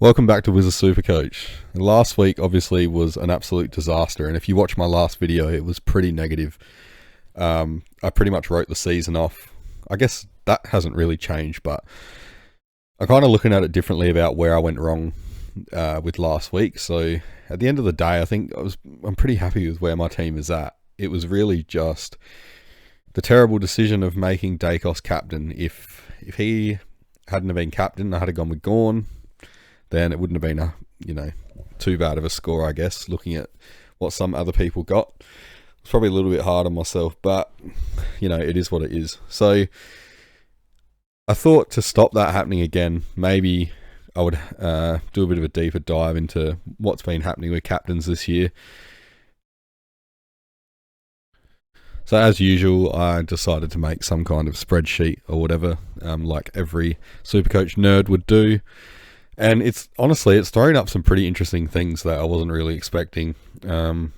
Welcome back to Wizard Supercoach. Last week obviously was an absolute disaster, and if you watch my last video, it was pretty negative. I pretty much wrote the season off. I guess that hasn't really changed, but I'm kind of looking at it differently about where I went wrong with last week. So at the end of the day, I think I'm pretty happy with where my team is at. It was really just the terrible decision of making Dacos captain. If he hadn't have been captain, I had gone with Gorn, then it wouldn't have been too bad of a score, I guess, looking at what some other people got. It's probably a little bit hard on myself, but it is what it is. So I thought to stop that happening again, maybe I would do a bit of a deeper dive into what's been happening with captains this year. So as usual, I decided to make some kind of spreadsheet or whatever, like every Supercoach nerd would do. And it's thrown up some pretty interesting things that I wasn't really expecting. You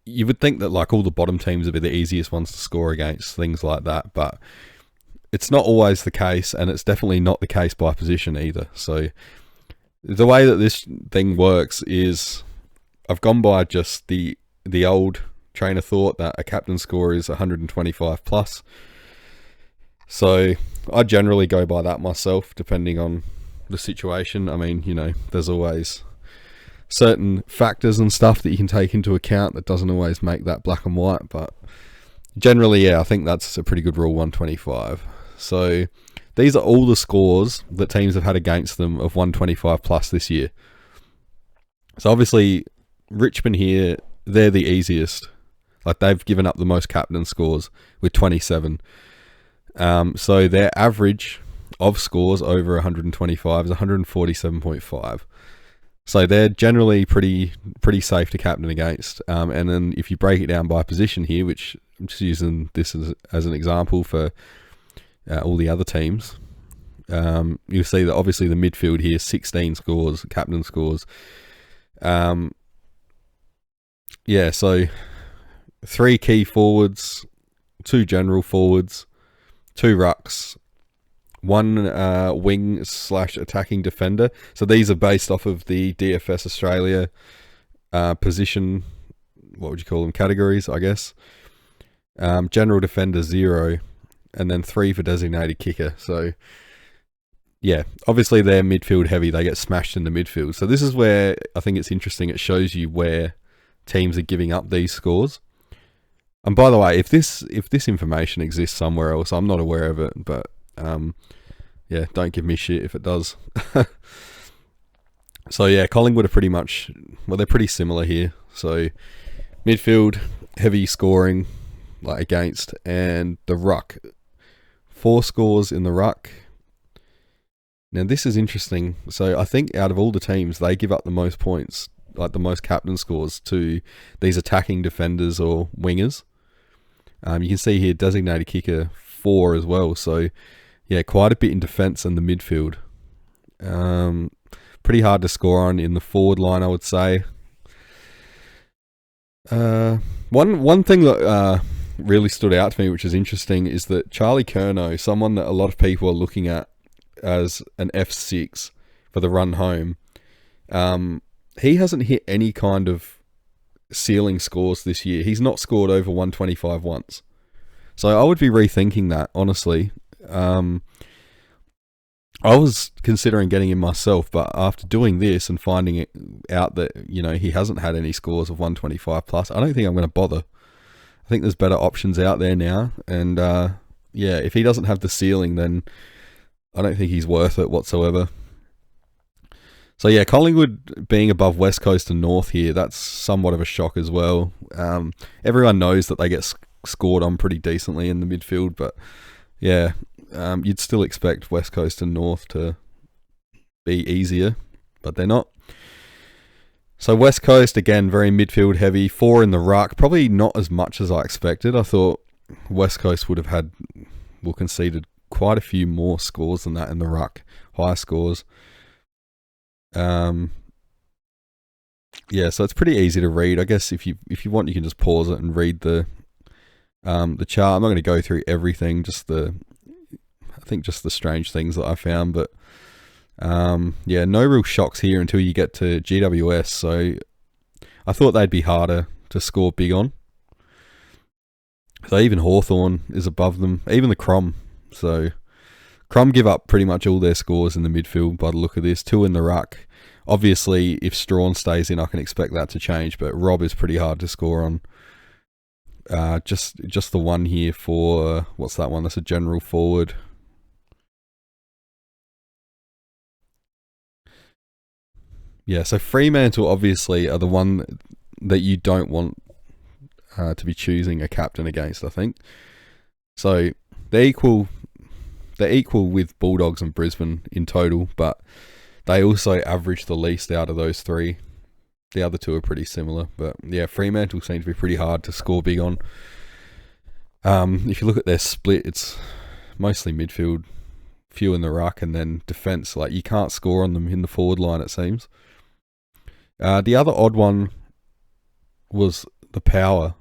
would think that like all the bottom teams would be the easiest ones to score against, things like that, but it's not always the case, and it's definitely not the case by position either. So the way that this thing works is I've gone by just the old train of thought that a captain score is 125 plus. So I generally go by that myself, depending on the situation. I mean, there's always certain factors and stuff that you can take into account that doesn't always make that black and white, but generally, yeah, I think that's a pretty good rule, 125. So these are all the scores that teams have had against them of 125 plus this year. So obviously, Richmond here, they're the easiest. Like, they've given up the most captain scores with 27. So their average of scores over 125 is 147.5. So they're generally pretty safe to captain against. And then if you break it down by position here, which I'm just using this as an example for all the other teams, you'll see that obviously the midfield here, 16 scores, captain scores. So 3 key forwards, 2 general forwards, 2 rucks, 1 wing / attacking defender. So these are based off of the DFS Australia position, what would you call them, categories, I guess. General defender 0, and then 3 for designated kicker. So yeah, obviously they're midfield heavy. They get smashed in the midfield. So this is where I think it's interesting. It shows you where teams are giving up these scores. And by the way, if this information exists somewhere else, I'm not aware of it, but don't give me shit if it does. So yeah, Collingwood are they're pretty similar here. So midfield, heavy scoring, like against, and the ruck, 4 scores in the ruck. Now this is interesting. So I think out of all the teams, they give up the most points, like the most captain scores, to these attacking defenders or wingers. You can see here designated kicker 4 as well. So yeah, quite a bit in defence and the midfield. Pretty hard to score on in the forward line, I would say. One thing that really stood out to me, which is interesting, is that Charlie Curnow, someone that a lot of people are looking at as an F6 for the run home, he hasn't hit any kind of ceiling scores this year. He's not scored over 125 once. So I would be rethinking that, honestly. I was considering getting him myself, but after doing this and finding it out that, he hasn't had any scores of 125 plus, I don't think I'm going to bother. I think there's better options out there now. And if he doesn't have the ceiling, then I don't think he's worth it whatsoever. So yeah, Collingwood being above West Coast and North here, that's somewhat of a shock as well. Everyone knows that they get scored on pretty decently in the midfield, but yeah, you'd still expect West Coast and North to be easier, but they're not. So West Coast, again, very midfield heavy, 4 in the ruck, probably not as much as I expected. I thought West Coast would have conceded quite a few more scores than that in the ruck, high scores. So it's pretty easy to read. I guess if you want, you can just pause it and read the chart. I'm not going to go through everything, just the strange things that I found, but Yeah, no real shocks here until you get to GWS. So I thought they'd be harder to score big on. So even Hawthorn is above them, even the Crom. So Crom give up pretty much all their scores in the midfield by the look of this. 2 in the ruck. Obviously, if Strawn stays in, I can expect that to change. But Rob is pretty hard to score on. Just the one here for what's that one? That's a general forward. Yeah, so Fremantle obviously are the one that you don't want to be choosing a captain against, I think. So they're equal with Bulldogs and Brisbane in total, but they also average the least out of those 3. The other 2 are pretty similar, but yeah, Fremantle seem to be pretty hard to score big on. If you look at their split, it's mostly midfield, few in the ruck, and then defence. Like, you can't score on them in the forward line, it seems. The other odd one was the power.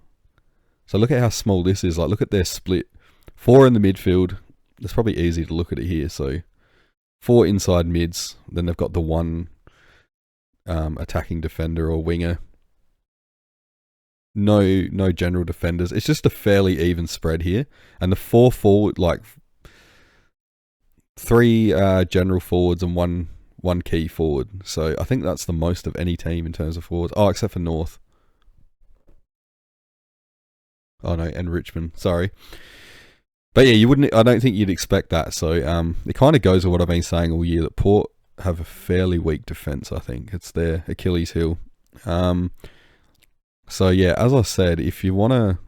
So look at how small this is. Like, look at their split. 4 in the midfield. It's probably easy to look at it here. So 4 inside mids. Then they've got the 1 attacking defender or winger. No general defenders. It's just a fairly even spread here. And the 4 forward, like 3 general forwards and one key forward. So I think that's the most of any team in terms of forwards. Oh, except for North. Oh no, and Richmond. Sorry. But yeah, I don't think you'd expect that. So it kind of goes with what I've been saying all year, that Port have a fairly weak defence, I think. It's their Achilles heel. So yeah, as I said, if you want to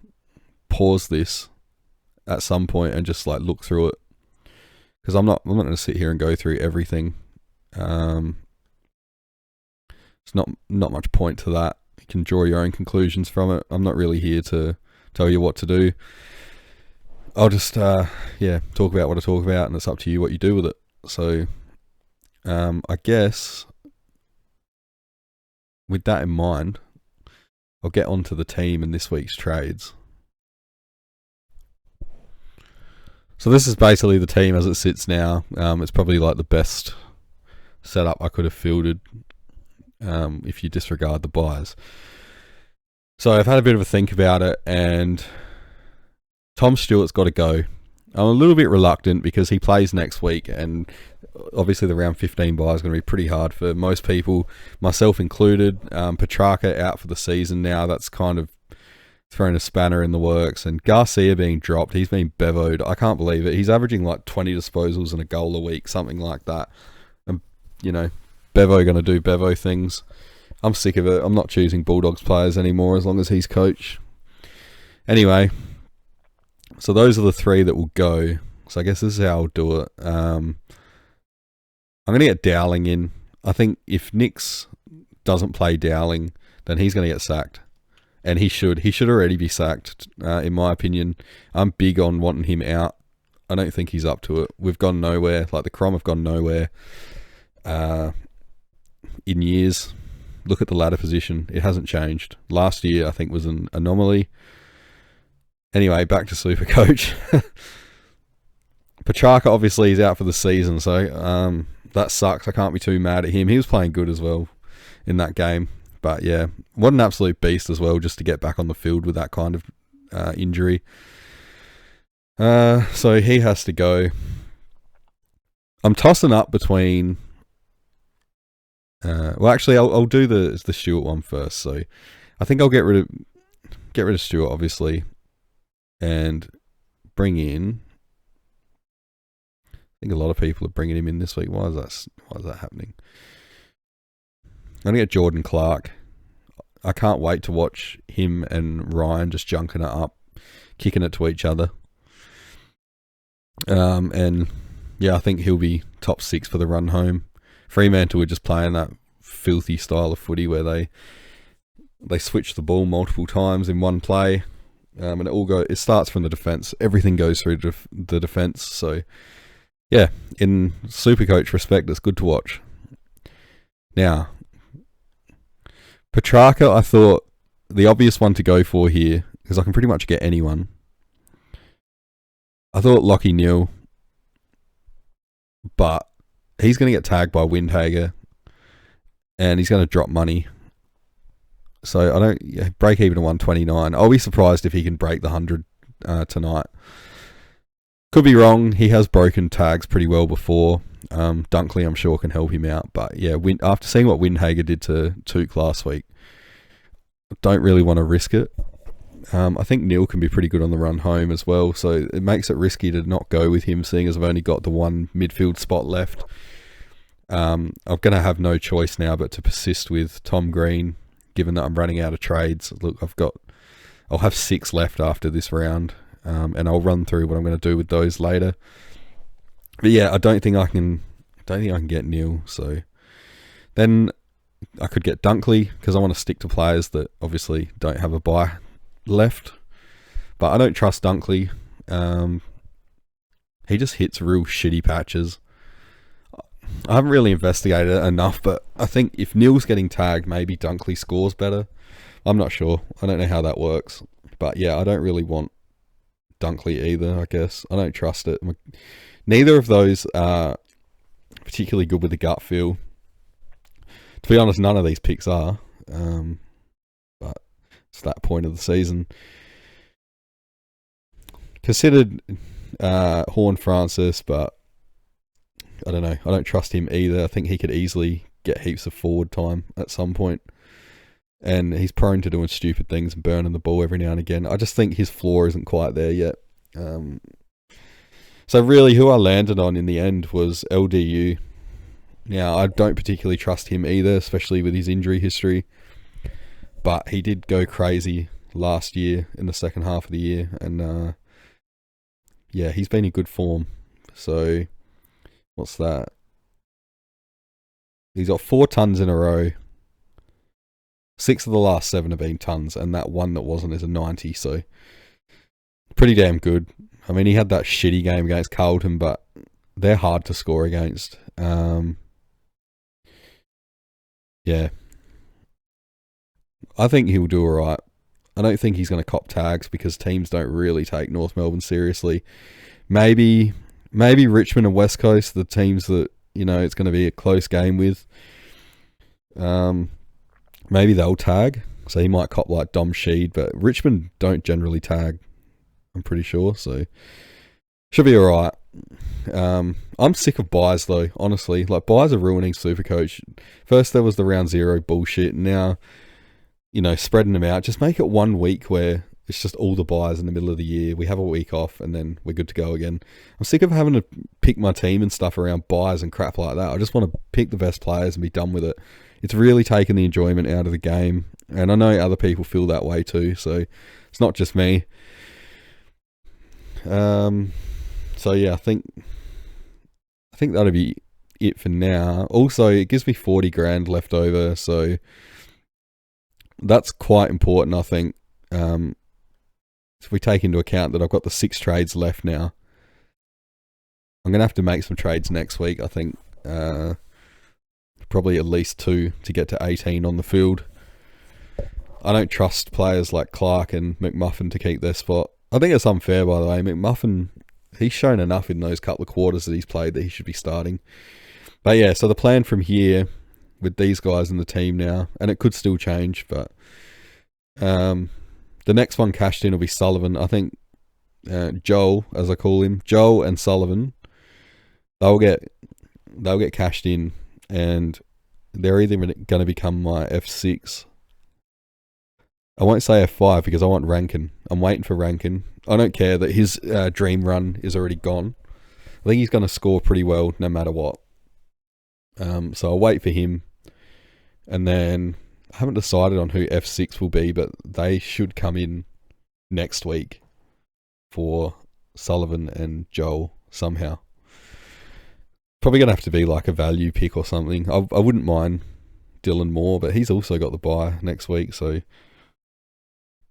pause this at some point and just like look through it, because I'm not going to sit here and go through everything. It's not much point to that. You can draw your own conclusions from it. I'm not really here to tell you what to do. I'll just talk about what I talk about, and it's up to you what you do with it. So I guess with that in mind, I'll get onto the team and this week's trades. So this is basically the team as it sits now. It's probably like the best setup I could have fielded if you disregard the buys. So I've had a bit of a think about it, and Tom Stewart's got to go. I'm a little bit reluctant because he plays next week, and obviously the round 15 bye is going to be pretty hard for most people, myself included. Petrarca out for the season now. That's kind of thrown a spanner in the works. And Garcia being dropped, he's been bevoed. I can't believe it. He's averaging like 20 disposals and a goal a week, something like that. And, you know, Bevo going to do Bevo things. I'm sick of it. I'm not choosing Bulldogs players anymore as long as he's coach. Anyway, so those are the 3 that will go. So I guess this is how I'll do it. I'm going to get Dowling in. I think if Nix doesn't play Dowling, then he's going to get sacked. And he should. He should already be sacked, in my opinion. I'm big on wanting him out. I don't think he's up to it. We've gone nowhere. Like, the Crom have gone nowhere in years. Look at the ladder position. It hasn't changed. Last year, I think, was an anomaly. Anyway, back to Supercoach. Petrarca, obviously, is out for the season, so that sucks. I can't be too mad at him. He was playing good as well in that game. But yeah, what an absolute beast as well, just to get back on the field with that kind of injury. So he has to go. I'm tossing up between... actually, I'll do the Stewart one first. So I think I'll get rid of Stewart, obviously, and bring in... I think a lot of people are bringing him in this week. Why is that happening? I'm going to get Jordan Clark. I can't wait to watch him and Ryan just junking it up, kicking it to each other. And yeah, I think he'll be top 6 for the run home. Fremantle were just playing that filthy style of footy where they switch the ball multiple times in one play, and it starts from the defence. Everything goes through the defence. So yeah, in Supercoach respect, it's good to watch. Now, Petrarca, I thought the obvious one to go for here, because I can pretty much get anyone. I thought Lachie Neale, but he's going to get tagged by Windhager, and he's going to drop money. So I don't break even at 129. I'll be surprised if he can break the 100 tonight. Could be wrong. He has broken tags pretty well before. Dunkley, I'm sure, can help him out. But yeah, after seeing what Windhager did to Took last week, I don't really want to risk it. I think Neil can be pretty good on the run home as well, so it makes it risky to not go with him, seeing as I've only got the one midfield spot left. I'm going to have no choice now but to persist with Tom Green, given that I'm running out of trades. Look, I'll have 6 left after this round, and I'll run through what I'm going to do with those later. But yeah, I don't think I can get Neil. So then I could get Dunkley, because I want to stick to players that obviously don't have a bye left. But I don't trust Dunkley. He just hits real shitty patches. I haven't really investigated it enough, but I think if Neil's getting tagged, maybe Dunkley scores better. I'm not sure. I don't know how that works. But yeah, I don't really want Dunkley either, I guess. I don't trust it. Neither of those are particularly good with the gut feel. To be honest, none of these picks are. But it's that point of the season. Considered Horn Francis, but I don't know. I don't trust him either. I think he could easily get heaps of forward time at some point. And he's prone to doing stupid things and burning the ball every now and again. I just think his floor isn't quite there yet. So really, who I landed on in the end was LDU. Now, I don't particularly trust him either, especially with his injury history. But he did go crazy last year in the second half of the year. And yeah, he's been in good form. So what's that? He's got 4 tons in a row. 6 of the last 7 have been tons, and that one that wasn't is a 90, so pretty damn good. I mean, he had that shitty game against Carlton, but they're hard to score against. Yeah. I think he'll do alright. I don't think he's going to cop tags because teams don't really take North Melbourne seriously. Maybe Richmond and West Coast, the teams that, you know, it's going to be a close game with. Maybe they'll tag, so he might cop like Dom Sheed, but Richmond don't generally tag, I'm pretty sure, so should be alright. I'm sick of buys though, honestly. Like, buys are ruining Supercoach. First there was the round 0 bullshit, and now, you know, spreading them out. Just make it 1 week where it's just all the buys in the middle of the year. We have a week off and then we're good to go again. I'm sick of having to pick my team and stuff around buys and crap like that. I just want to pick the best players and be done with it. It's really taken the enjoyment out of the game, and I know other people feel that way too, so it's not just me. So yeah, I think that'll be it for now. Also, it gives me 40 grand left over, so that's quite important, I think. If we take into account that I've got the 6 trades left now, I'm going to have to make some trades next week, I think. Probably at least 2 to get to 18 on the field. I don't trust players like Clark and McMuffin to keep their spot. I think it's unfair, by the way. McMuffin, he's shown enough in those couple of quarters that he's played that he should be starting. But yeah, so the plan from here, with these guys in the team now, and it could still change, but the next one cashed in will be Sullivan. I think Joel, as I call him, Joel and Sullivan, they'll get cashed in, and they're either going to become my F6. I won't say F5 because I want Rankin. I'm waiting for Rankin. I don't care that his dream run is already gone. I think he's going to score pretty well no matter what. So I'll wait for him. And then I haven't decided on who F6 will be, but they should come in next week for Sullivan and Joel somehow. Probably going to have to be like a value pick or something. I wouldn't mind Dylan Moore, but he's also got the bye next week, so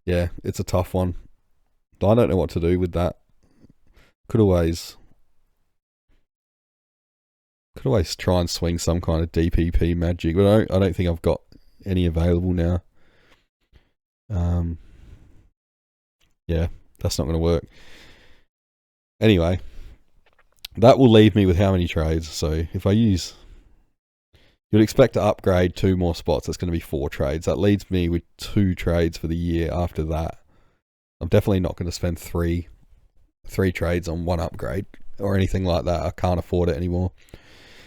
yeah, it's a tough one. I don't know what to do with that. Could always try and swing some kind of DPP magic, but I don't think I've got any available now. Yeah, that's not going to work. Anyway, that will leave me with how many trades? So if I use, you'd expect to upgrade 2 more spots. That's going to be 4 trades. That leaves me with 2 trades for the year after that. I'm definitely not going to spend three trades on 1 upgrade or anything like that. I can't afford it anymore.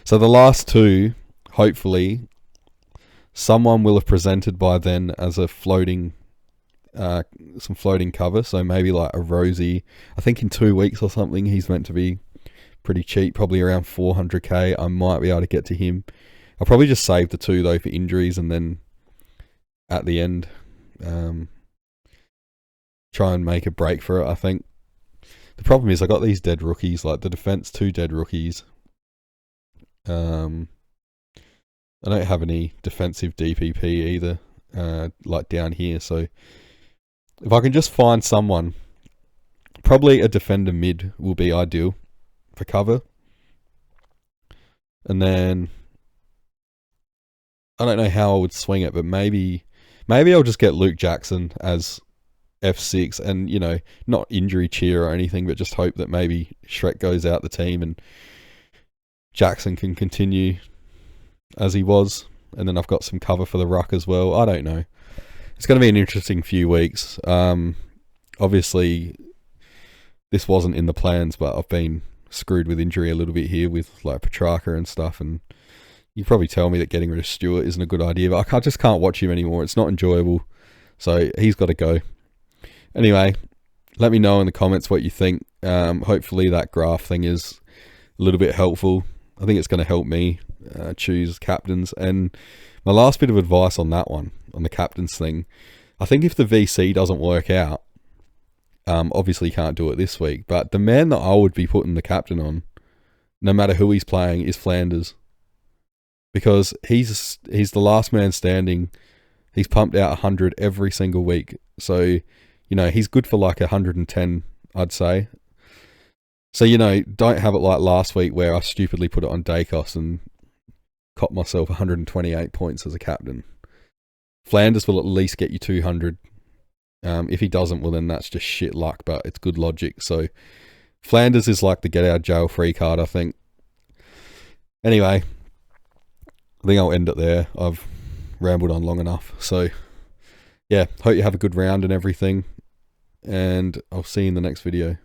So the last 2, hopefully, someone will have presented by then as a floating, some floating cover. So maybe like a Rosie. I think in 2 weeks or something, he's meant to be pretty cheap, probably around 400k. I might be able to get to him. I'll probably just save the 2 though for injuries, and then at the end, try and make a break for it. I think the problem is I got these dead rookies, like the defense 2 dead rookies. I don't have any defensive DPP either, like down here. So if I can just find someone, probably a defender mid will be ideal for cover. And then I don't know how I would swing it, but maybe I'll just get Luke Jackson as F6, and you know, not injury cheer or anything, but just hope that maybe Shrek goes out the team and Jackson can continue as he was, and then I've got some cover for the ruck as well. I don't know. It's going to be an interesting few weeks. Obviously, this wasn't in the plans, but I've been screwed with injury a little bit here with like Petrarca and stuff, and you probably tell me that getting rid of Stewart isn't a good idea, but I just can't watch him anymore. It's not enjoyable, so he's got to go. Anyway, let me know in the comments what you think. Hopefully that graph thing is a little bit helpful. I think it's going to help me choose captains. And my last bit of advice on that one, on the captains thing, I think if the VC doesn't work out, obviously you can't do it this week, but the man that I would be putting the captain on, no matter who he's playing, is Flanders. Because he's the last man standing. He's pumped out 100 every single week. So, you know, he's good for like 110, I'd say. So, you know, don't have it like last week where I stupidly put it on Dacos and copped myself 128 points as a captain. Flanders will at least get you 200. If he doesn't, well, then that's just shit luck, but it's good logic. So, Flanders is like the get out of jail free card, I think. Anyway, I think I'll end it there. I've rambled on long enough. So, yeah, hope you have a good round and everything. And I'll see you in the next video.